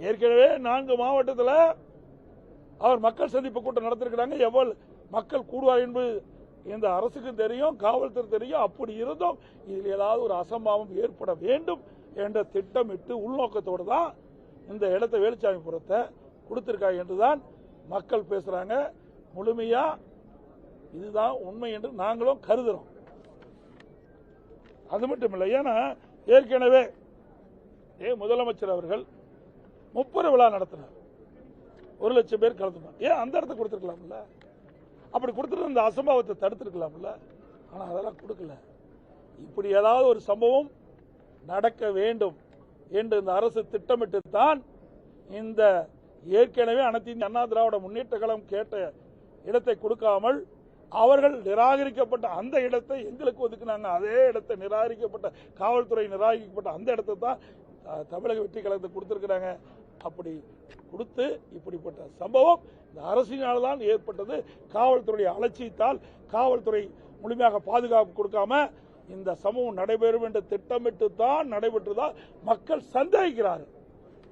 ஏற்கனவே 4 மாவட்டத்தில் அவர் மக்கள் சந்திப்பு கூட்டம் நடத்திருக்கிறாங்க. எவ்வளவு மக்கள் கூடுவார் என்பது இந்த அரசுக்கும் தெரியும், காவல்துறை தெரியும். அப்படி இருந்தும் இதில் ஏதாவது ஒரு அசம்பாவம் ஏற்பட வேண்டும் என்ற திட்டமிட்டு உள்நோக்கத்தோடு தான் இந்த இடத்தை வேலுச்சாமிபுரத்தை கொடுத்திருக்காங்க என்றுதான் மக்கள் பேசுறாங்க. முழுமையா இதுதான் உண்மை என்று நாங்களும் கருதுறோம். அது மட்டும் இல்லை, ஏன்னா ஏற்கனவே முதலமைச்சர் அவர்கள் 30 விழா நடத்தினார். 1 லட்சம் பேர் கலந்துனார். ஏன் அந்த இடத்தை கொடுத்திருக்கலாம்ல? அப்படி கொடுத்துட்டு இந்த அசம்பாவத்தை தடுத்திருக்கலாம்ல? ஆனா அதெல்லாம் கொடுக்கல. இப்படி ஏதாவது ஒரு சம்பவம் நடக்க வேண்டும் என்று இந்த அரசு திட்டமிட்டு தான் இந்த ஏற்கனவே அனைத்து இந்திய அண்ணா திராவிட முன்னேற்ற கழகம் கேட்ட இடத்தை கொடுக்காமல் அவர்கள் நிராகரிக்கப்பட்ட அந்த இடத்தை எங்களுக்கு ஒதுக்குனாங்க. அதே இடத்தை நிராகரிக்கப்பட்ட காவல்துறை நிராகரிக்கப்பட்ட அந்த இடத்தை தான் தமிழக வெற்றி கழகத்தை கொடுத்திருக்கிறாங்க. அப்படி கொடுத்து இப்படிப்பட்ட சம்பவம் இந்த அரசினால் தான் ஏற்பட்டது. காவல்துறை அலட்சியத்தால் காவல்துறை முழுமையாக பாதுகாப்பு கொடுக்காம இந்த சம்பவம் நடைபெறும் என்ற திட்டமிட்டு தான் நடைபெற்றதா மக்கள் சந்தேகிக்கிறார்கள்.